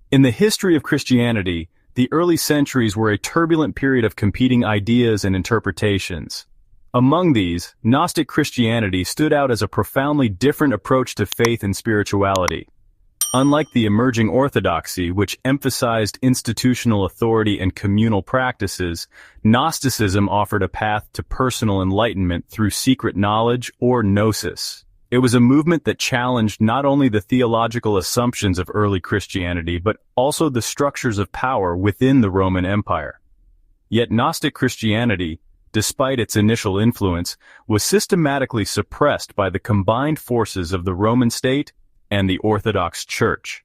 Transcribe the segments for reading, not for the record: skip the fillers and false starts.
In the history of Christianity, the early centuries were a turbulent period of competing ideas and interpretations. Among these, Gnostic Christianity stood out as a profoundly different approach to faith and spirituality. Unlike the emerging Orthodoxy, which emphasized institutional authority and communal practices, Gnosticism offered a path to personal enlightenment through secret knowledge or gnosis. It was a movement that challenged not only the theological assumptions of early Christianity, but also the structures of power within the Roman Empire. Yet Gnostic Christianity, despite its initial influence, was systematically suppressed by the combined forces of the Roman state and the Orthodox Church.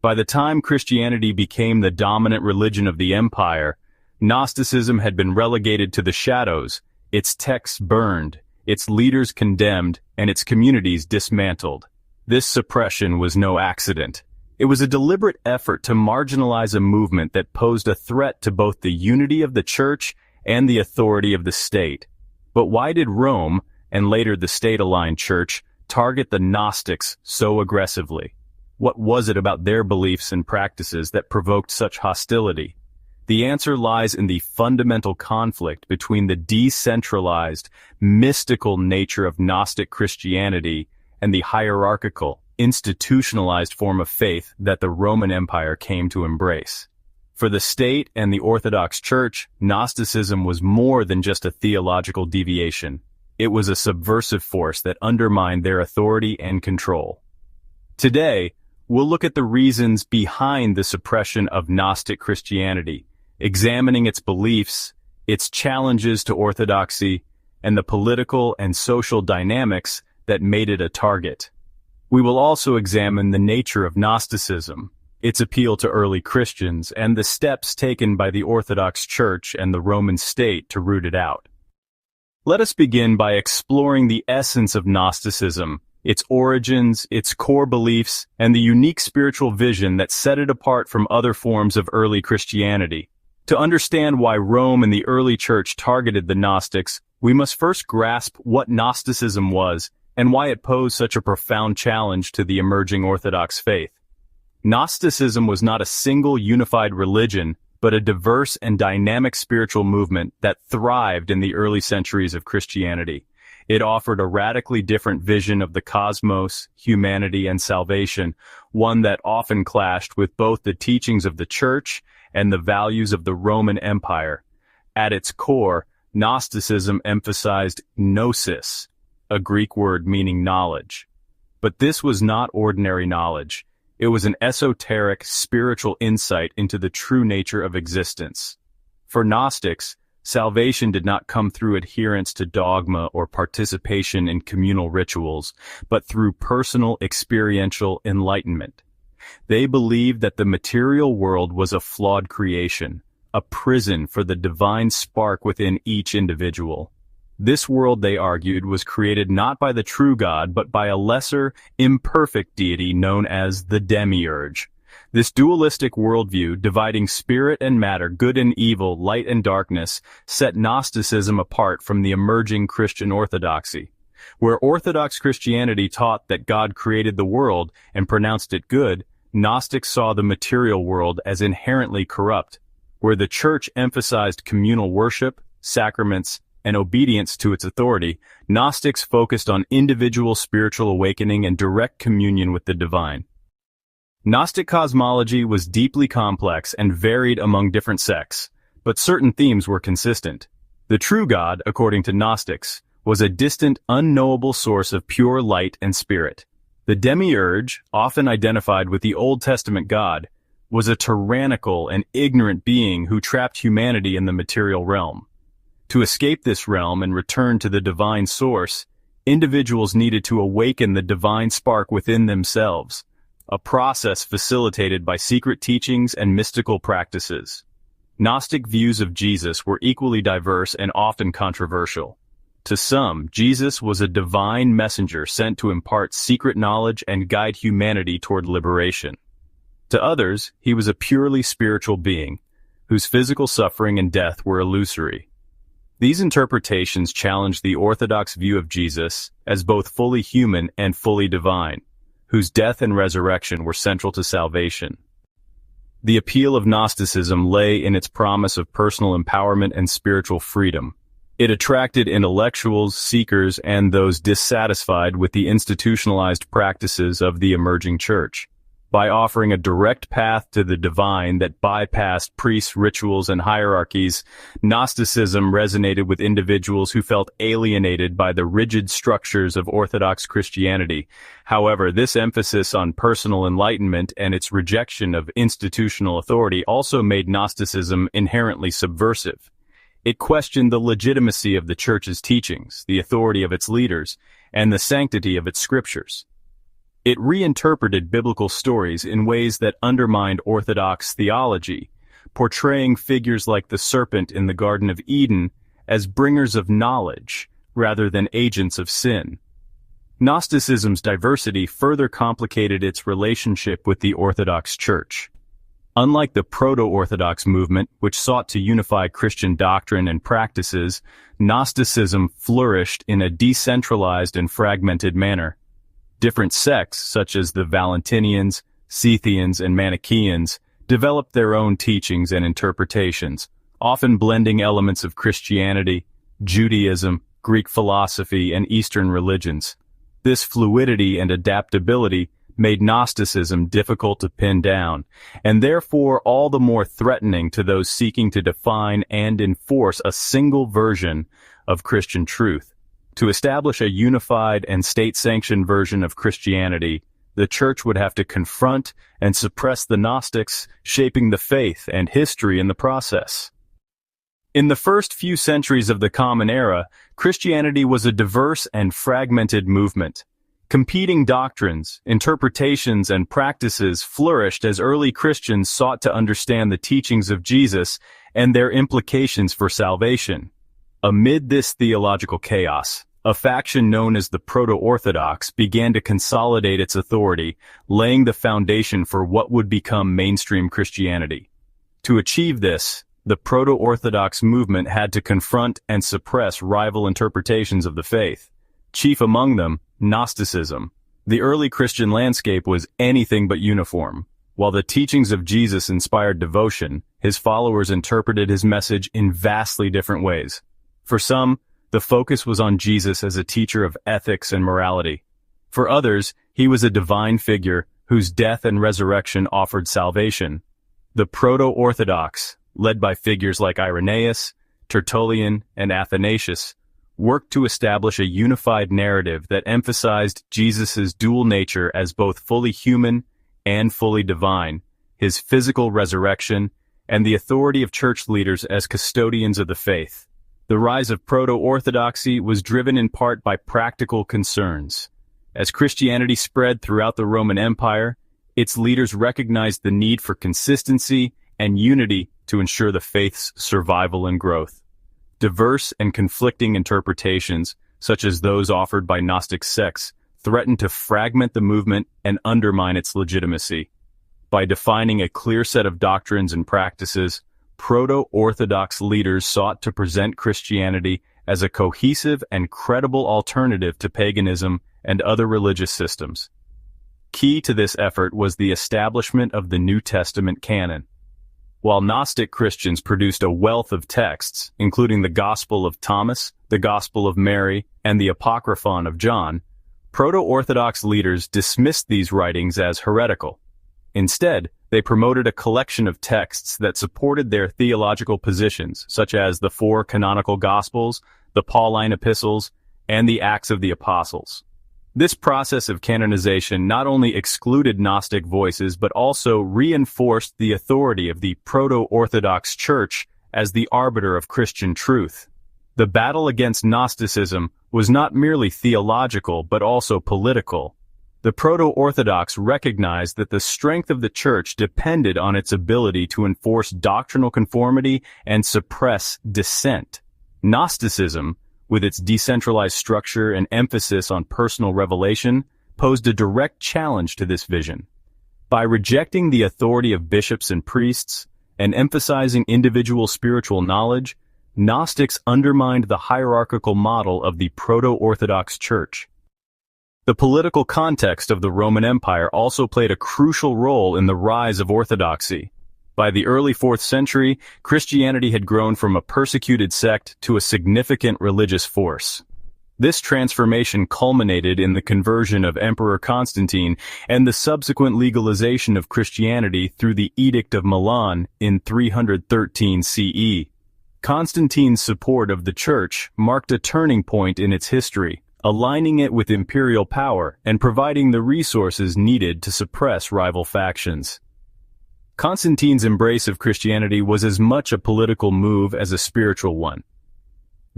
By the time Christianity became the dominant religion of the empire, Gnosticism had been relegated to the shadows, its texts burned, its leaders condemned, and its communities dismantled. This suppression was no accident. It was a deliberate effort to marginalize a movement that posed a threat to both the unity of the Church and the authority of the state. But why did Rome, and later the state-aligned Church, target the Gnostics so aggressively? What was it about their beliefs and practices that provoked such hostility? The answer lies in the fundamental conflict between the decentralized, mystical nature of Gnostic Christianity and the hierarchical, institutionalized form of faith that the Roman Empire came to embrace. For the state and the Orthodox Church, Gnosticism was more than just a theological deviation. It was a subversive force that undermined their authority and control. Today, we'll look at the reasons behind the suppression of Gnostic Christianity, examining its beliefs, its challenges to orthodoxy, and the political and social dynamics that made it a target. We will also examine the nature of Gnosticism, its appeal to early Christians, and the steps taken by the Orthodox Church and the Roman state to root it out. Let us begin by exploring the essence of Gnosticism, its origins, its core beliefs, and the unique spiritual vision that set it apart from other forms of early Christianity. To understand why Rome and the early Church targeted the Gnostics, we must first grasp what Gnosticism was and why it posed such a profound challenge to the emerging Orthodox faith. Gnosticism was not a single unified religion, but a diverse and dynamic spiritual movement that thrived in the early centuries of Christianity. It offered a radically different vision of the cosmos, humanity, and salvation, one that often clashed with both the teachings of the Church and the values of the Roman Empire. At its core, Gnosticism emphasized gnosis, a Greek word meaning knowledge. But this was not ordinary knowledge. It was an esoteric, spiritual insight into the true nature of existence. For Gnostics, salvation did not come through adherence to dogma or participation in communal rituals, but through personal experiential enlightenment. They believed that the material world was a flawed creation, a prison for the divine spark within each individual. This world, they argued, was created not by the true God, but by a lesser, imperfect deity known as the demiurge. This dualistic worldview, dividing spirit and matter, good and evil, light and darkness, set Gnosticism apart from the emerging Christian orthodoxy. Where Orthodox Christianity taught that God created the world and pronounced it good, Gnostics saw the material world as inherently corrupt. Where the Church emphasized communal worship, sacraments, and obedience to its authority, Gnostics focused on individual spiritual awakening and direct communion with the divine. Gnostic cosmology was deeply complex and varied among different sects, but certain themes were consistent. The true God, according to Gnostics, was a distant, unknowable source of pure light and spirit. The demiurge, often identified with the Old Testament God, was a tyrannical and ignorant being who trapped humanity in the material realm. To escape this realm and return to the divine source, individuals needed to awaken the divine spark within themselves, a process facilitated by secret teachings and mystical practices. Gnostic views of Jesus were equally diverse and often controversial. To some, Jesus was a divine messenger sent to impart secret knowledge and guide humanity toward liberation. To others, he was a purely spiritual being, whose physical suffering and death were illusory. These interpretations challenge the Orthodox view of Jesus as both fully human and fully divine, whose death and resurrection were central to salvation. The appeal of Gnosticism lay in its promise of personal empowerment and spiritual freedom. It attracted intellectuals, seekers, and those dissatisfied with the institutionalized practices of the emerging church. By offering a direct path to the divine that bypassed priests, rituals, and hierarchies, Gnosticism resonated with individuals who felt alienated by the rigid structures of Orthodox Christianity. However, this emphasis on personal enlightenment and its rejection of institutional authority also made Gnosticism inherently subversive. It questioned the legitimacy of the Church's teachings, the authority of its leaders, and the sanctity of its scriptures. It reinterpreted biblical stories in ways that undermined Orthodox theology, portraying figures like the serpent in the Garden of Eden as bringers of knowledge rather than agents of sin. Gnosticism's diversity further complicated its relationship with the Orthodox Church. Unlike the Proto-Orthodox movement, which sought to unify Christian doctrine and practices, Gnosticism flourished in a decentralized and fragmented manner. Different sects, such as the Valentinians, Scythians, and Manichaeans, developed their own teachings and interpretations, often blending elements of Christianity, Judaism, Greek philosophy, and Eastern religions. This fluidity and adaptability made Gnosticism difficult to pin down, and therefore all the more threatening to those seeking to define and enforce a single version of Christian truth. To establish a unified and state-sanctioned version of Christianity, the Church would have to confront and suppress the Gnostics, shaping the faith and history in the process. In the first few centuries of the Common Era, Christianity was a diverse and fragmented movement. Competing doctrines, interpretations, and practices flourished as early Christians sought to understand the teachings of Jesus and their implications for salvation. Amid this theological chaos, a faction known as the Proto-Orthodox began to consolidate its authority, laying the foundation for what would become mainstream Christianity. To achieve this, the Proto-Orthodox movement had to confront and suppress rival interpretations of the faith. Chief among them, Gnosticism. The early Christian landscape was anything but uniform. While the teachings of Jesus inspired devotion, his followers interpreted his message in vastly different ways. For some, the focus was on Jesus as a teacher of ethics and morality. For others, he was a divine figure whose death and resurrection offered salvation. The Proto-Orthodox, led by figures like Irenaeus, Tertullian, and Athanasius, worked to establish a unified narrative that emphasized Jesus' dual nature as both fully human and fully divine, his physical resurrection, and the authority of church leaders as custodians of the faith. The rise of Proto-Orthodoxy was driven in part by practical concerns. As Christianity spread throughout the Roman Empire, its leaders recognized the need for consistency and unity to ensure the faith's survival and growth. Diverse and conflicting interpretations, such as those offered by Gnostic sects, threatened to fragment the movement and undermine its legitimacy. By defining a clear set of doctrines and practices, Proto-Orthodox leaders sought to present Christianity as a cohesive and credible alternative to paganism and other religious systems. Key to this effort was the establishment of the New Testament canon. While Gnostic Christians produced a wealth of texts, including the Gospel of Thomas, the Gospel of Mary, and the Apocryphon of John, Proto-Orthodox leaders dismissed these writings as heretical. Instead, they promoted a collection of texts that supported their theological positions, such as the 4 canonical Gospels, the Pauline epistles, and the Acts of the Apostles. This process of canonization not only excluded Gnostic voices but also reinforced the authority of the Proto-Orthodox Church as the arbiter of Christian truth. The battle against Gnosticism was not merely theological but also political. The Proto-Orthodox recognized that the strength of the Church depended on its ability to enforce doctrinal conformity and suppress dissent. Gnosticism, with its decentralized structure and emphasis on personal revelation, posed a direct challenge to this vision. By rejecting the authority of bishops and priests and emphasizing individual spiritual knowledge, Gnostics undermined the hierarchical model of the Proto-Orthodox Church. The political context of the Roman Empire also played a crucial role in the rise of orthodoxy. By the early 4th century, Christianity had grown from a persecuted sect to a significant religious force. This transformation culminated in the conversion of Emperor Constantine and the subsequent legalization of Christianity through the Edict of Milan in 313 CE. Constantine's support of the Church marked a turning point in its history, aligning it with imperial power and providing the resources needed to suppress rival factions. Constantine's embrace of Christianity was as much a political move as a spiritual one.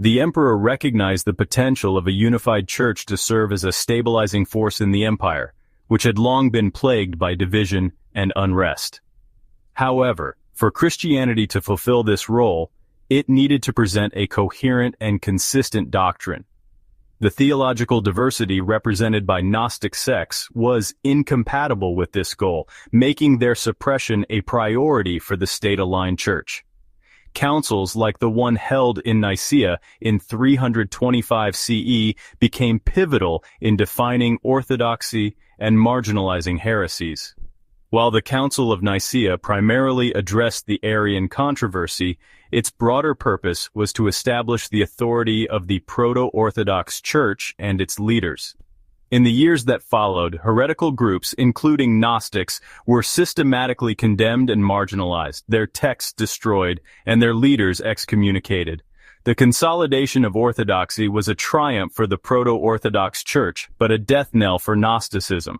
The emperor recognized the potential of a unified church to serve as a stabilizing force in the empire, which had long been plagued by division and unrest. However, for Christianity to fulfill this role, it needed to present a coherent and consistent doctrine. The theological diversity represented by Gnostic sects was incompatible with this goal, making their suppression a priority for the state-aligned church. Councils like the one held in Nicaea in 325 CE became pivotal in defining orthodoxy and marginalizing heresies. While the Council of Nicaea primarily addressed the Arian controversy, its broader purpose was to establish the authority of the Proto-Orthodox Church and its leaders. In the years that followed, heretical groups, including Gnostics, were systematically condemned and marginalized, their texts destroyed, and their leaders excommunicated. The consolidation of orthodoxy was a triumph for the Proto-Orthodox Church, but a death knell for Gnosticism.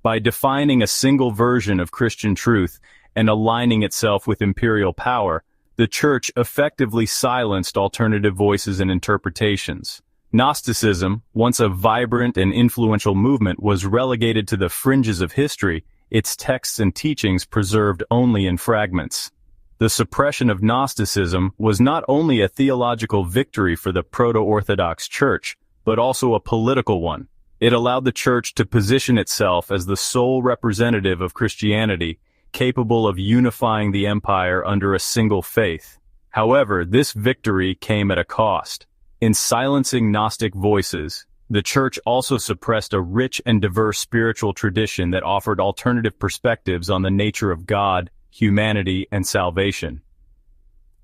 By defining a single version of Christian truth and aligning itself with imperial power, the Church effectively silenced alternative voices and interpretations. Gnosticism, once a vibrant and influential movement, was relegated to the fringes of history, its texts and teachings preserved only in fragments. The suppression of Gnosticism was not only a theological victory for the Proto-Orthodox Church, but also a political one. It allowed the Church to position itself as the sole representative of Christianity, capable of unifying the empire under a single faith. However, this victory came at a cost. In silencing Gnostic voices, the Church also suppressed a rich and diverse spiritual tradition that offered alternative perspectives on the nature of God, humanity, and salvation.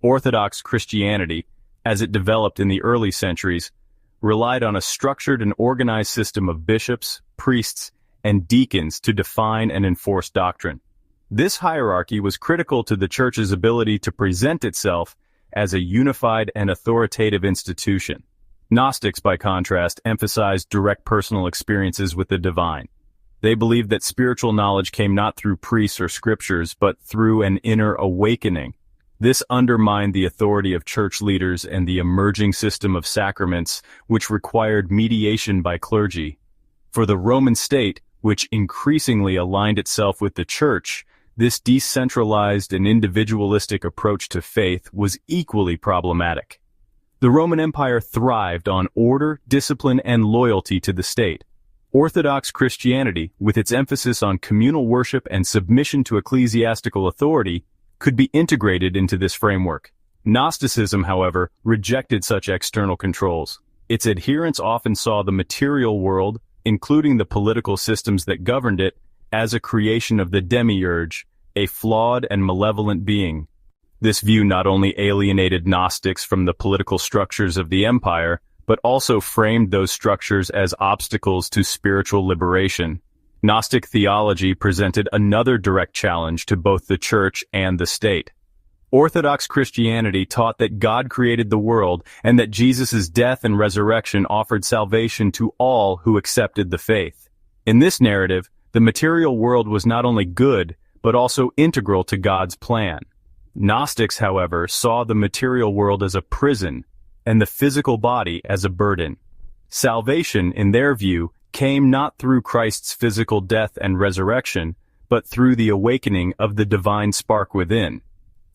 Orthodox Christianity, as it developed in the early centuries, relied on a structured and organized system of bishops, priests, and deacons to define and enforce doctrine. This hierarchy was critical to the Church's ability to present itself as a unified and authoritative institution. Gnostics, by contrast, emphasized direct personal experiences with the divine. They believed that spiritual knowledge came not through priests or scriptures, but through an inner awakening. This undermined the authority of church leaders and the emerging system of sacraments, which required mediation by clergy. For the Roman state, which increasingly aligned itself with the Church, this decentralized and individualistic approach to faith was equally problematic. The Roman Empire thrived on order, discipline, and loyalty to the state. Orthodox Christianity, with its emphasis on communal worship and submission to ecclesiastical authority, could be integrated into this framework. Gnosticism, however, rejected such external controls. Its adherents often saw the material world, including the political systems that governed it, as a creation of the demiurge, a flawed and malevolent being. This view not only alienated Gnostics from the political structures of the empire, but also framed those structures as obstacles to spiritual liberation. Gnostic theology presented another direct challenge to both the Church and the state. Orthodox Christianity taught that God created the world and that Jesus' death and resurrection offered salvation to all who accepted the faith. In this narrative, the material world was not only good, but also integral to God's plan. Gnostics, however, saw the material world as a prison and the physical body as a burden. Salvation, in their view, came not through Christ's physical death and resurrection, but through the awakening of the divine spark within.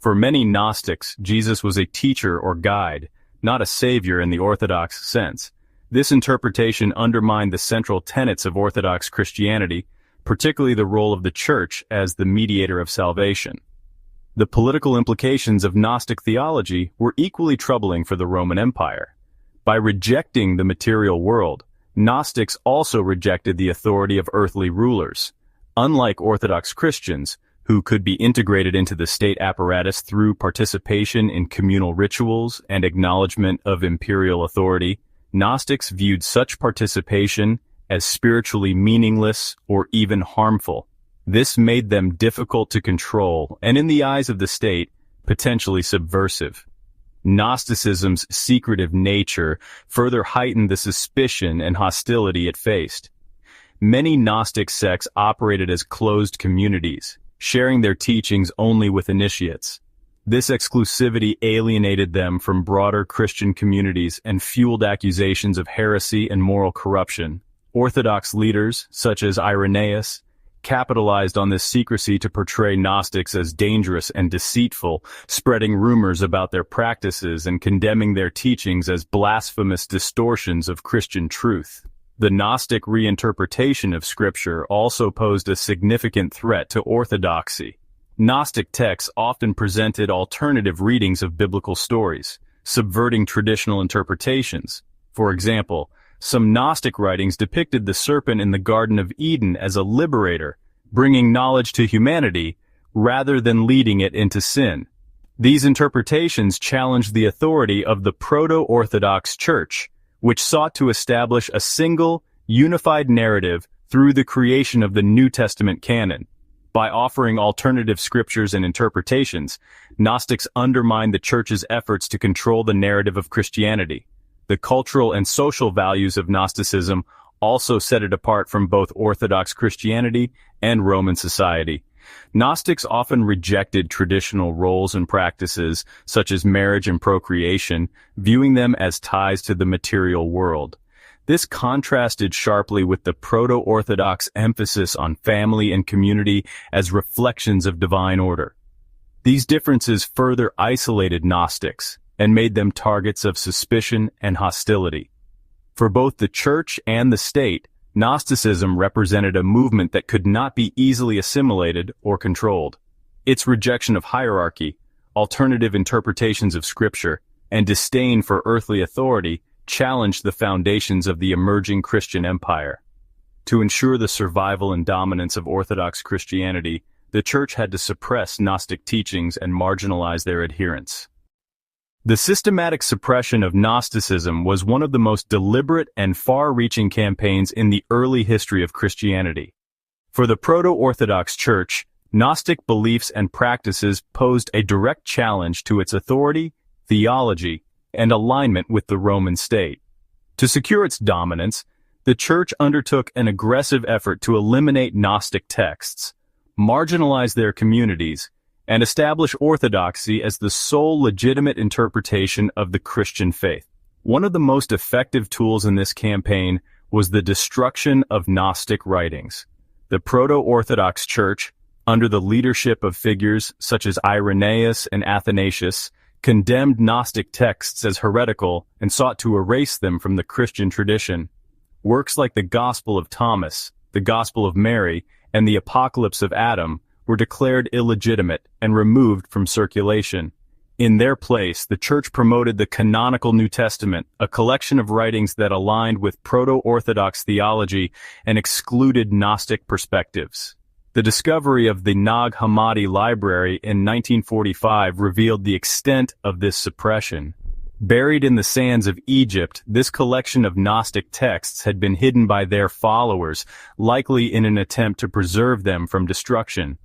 For many Gnostics, Jesus was a teacher or guide, not a savior in the Orthodox sense. This interpretation undermined the central tenets of Orthodox Christianity, particularly the role of the Church as the mediator of salvation. The political implications of Gnostic theology were equally troubling for the Roman Empire. By rejecting the material world, Gnostics also rejected the authority of earthly rulers. Unlike Orthodox Christians, who could be integrated into the state apparatus through participation in communal rituals and acknowledgement of imperial authority, Gnostics viewed such participation as spiritually meaningless or even harmful. This made them difficult to control and, in the eyes of the state, potentially subversive. Gnosticism's secretive nature further heightened the suspicion and hostility it faced. Many Gnostic sects operated as closed communities, sharing their teachings only with initiates. This exclusivity alienated them from broader Christian communities and fueled accusations of heresy and moral corruption. Orthodox leaders, such as Irenaeus, capitalized on this secrecy to portray Gnostics as dangerous and deceitful, spreading rumors about their practices and condemning their teachings as blasphemous distortions of Christian truth. The Gnostic reinterpretation of Scripture also posed a significant threat to orthodoxy. Gnostic texts often presented alternative readings of biblical stories, subverting traditional interpretations. For example, some Gnostic writings depicted the serpent in the Garden of Eden as a liberator, bringing knowledge to humanity rather than leading it into sin. These interpretations challenged the authority of the Proto-Orthodox Church, which sought to establish a single, unified narrative through the creation of the New Testament canon. By offering alternative scriptures and interpretations, Gnostics undermined the Church's efforts to control the narrative of Christianity. The cultural and social values of Gnosticism also set it apart from both Orthodox Christianity and Roman society. Gnostics often rejected traditional roles and practices, such as marriage and procreation, viewing them as ties to the material world. This contrasted sharply with the Proto-Orthodox emphasis on family and community as reflections of divine order. These differences further isolated Gnostics and made them targets of suspicion and hostility. For both the Church and the state, Gnosticism represented a movement that could not be easily assimilated or controlled. Its rejection of hierarchy, alternative interpretations of Scripture, and disdain for earthly authority challenged the foundations of the emerging Christian empire. To ensure the survival and dominance of Orthodox Christianity, the Church had to suppress Gnostic teachings and marginalize their adherents. The systematic suppression of Gnosticism was one of the most deliberate and far-reaching campaigns in the early history of Christianity. For the Proto-Orthodox Church, Gnostic beliefs and practices posed a direct challenge to its authority, theology, and alignment with the Roman state. To secure its dominance, the Church undertook an aggressive effort to eliminate Gnostic texts, marginalize their communities, and establish orthodoxy as the sole legitimate interpretation of the Christian faith. One of the most effective tools in this campaign was the destruction of Gnostic writings. The Proto-Orthodox Church, under the leadership of figures such as Irenaeus and Athanasius, condemned Gnostic texts as heretical and sought to erase them from the Christian tradition. Works like the Gospel of Thomas, the Gospel of Mary, and the Apocalypse of Adam were declared illegitimate and removed from circulation. In their place, the Church promoted the canonical New Testament, a collection of writings that aligned with Proto-Orthodox theology and excluded Gnostic perspectives. The discovery of the Nag Hammadi library in 1945 revealed the extent of this suppression. Buried in the sands of Egypt, this collection of Gnostic texts had been hidden by their followers, likely in an attempt to preserve them from destruction.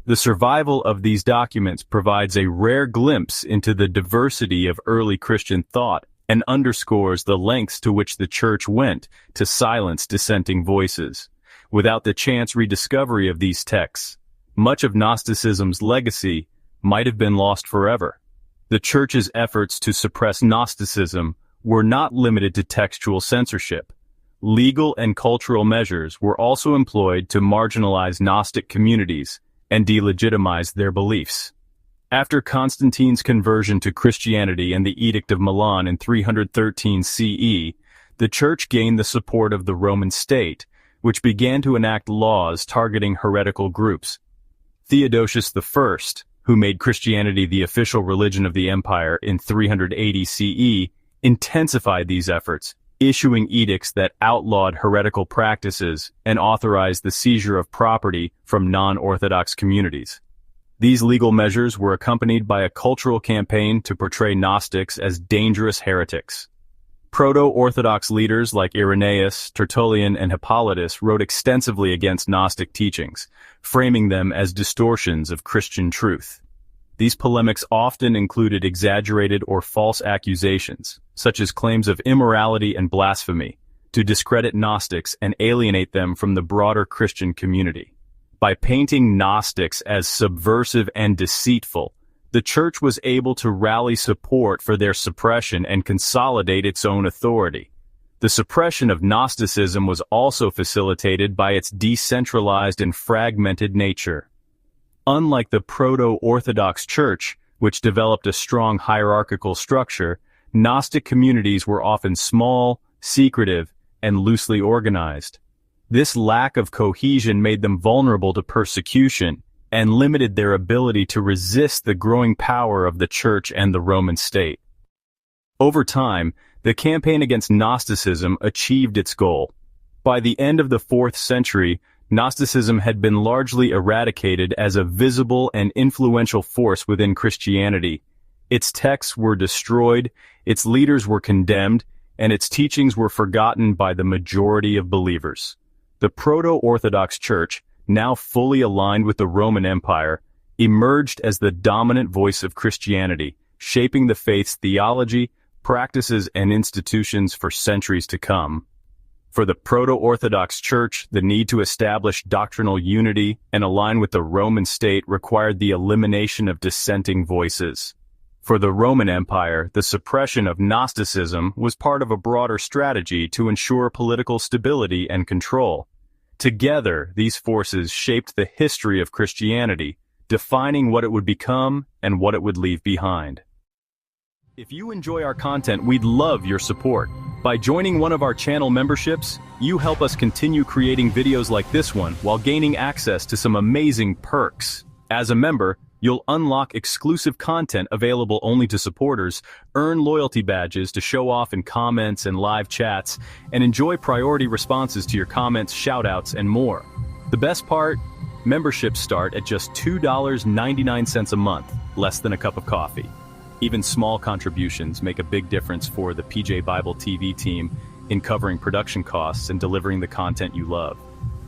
The survival of these documents provides a rare glimpse into the diversity of early Christian thought and underscores the lengths to which the Church went to silence dissenting voices. Without the chance rediscovery of these texts, much of Gnosticism's legacy might have been lost forever. The Church's efforts to suppress Gnosticism were not limited to textual censorship. Legal and cultural measures were also employed to marginalize Gnostic communities and delegitimize their beliefs. After Constantine's conversion to Christianity and the Edict of Milan in 313 CE, the Church gained the support of the Roman state, which began to enact laws targeting heretical groups. Theodosius I, who made Christianity the official religion of the empire in 380 CE, intensified these efforts, issuing edicts that outlawed heretical practices and authorized the seizure of property from non-Orthodox communities. These legal measures were accompanied by a cultural campaign to portray Gnostics as dangerous heretics. Proto-Orthodox leaders like Irenaeus, Tertullian, and Hippolytus wrote extensively against Gnostic teachings, framing them as distortions of Christian truth. These polemics often included exaggerated or false accusations, such as claims of immorality and blasphemy, to discredit Gnostics and alienate them from the broader Christian community. By painting Gnostics as subversive and deceitful, the Church was able to rally support for their suppression and consolidate its own authority. The suppression of Gnosticism was also facilitated by its decentralized and fragmented nature. Unlike the Proto-Orthodox Church, which developed a strong hierarchical structure, Gnostic communities were often small, secretive, and loosely organized. This lack of cohesion made them vulnerable to persecution and limited their ability to resist the growing power of the Church and the Roman state. Over time, the campaign against Gnosticism achieved its goal. By the end of the 4th century, Gnosticism had been largely eradicated as a visible and influential force within Christianity. Its texts were destroyed, its leaders were condemned, and its teachings were forgotten by the majority of believers. The Proto-Orthodox Church, now fully aligned with the Roman Empire, emerged as the dominant voice of Christianity, shaping the faith's theology, practices, and institutions for centuries to come. For the Proto-Orthodox Church, the need to establish doctrinal unity and align with the Roman state required the elimination of dissenting voices. For the Roman Empire, the suppression of Gnosticism was part of a broader strategy to ensure political stability and control. Together, these forces shaped the history of Christianity, defining what it would become and what it would leave behind. If you enjoy our content, we'd love your support. By joining one of our channel memberships, you help us continue creating videos like this one while gaining access to some amazing perks. As a member, you'll unlock exclusive content available only to supporters, earn loyalty badges to show off in comments and live chats, and enjoy priority responses to your comments, shoutouts, and more. The best part? Memberships start at just $2.99 a month, less than a cup of coffee. Even small contributions make a big difference for the PJ Bible TV team in covering production costs and delivering the content you love.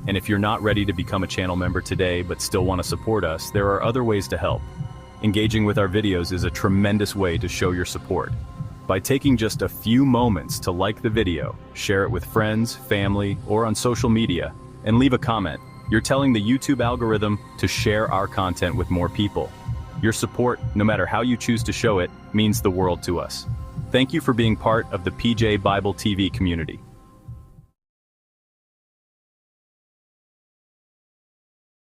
And if you're not ready to become a channel member today but still want to support us, there are other ways to help. Engaging with our videos is a tremendous way to show your support. By taking just a few moments to like the video, share it with friends, family, or on social media, and leave a comment, you're telling the YouTube algorithm to share our content with more people. Your support, no matter how you choose to show it, means the world to us. Thank you for being part of the PJ Bible TV community.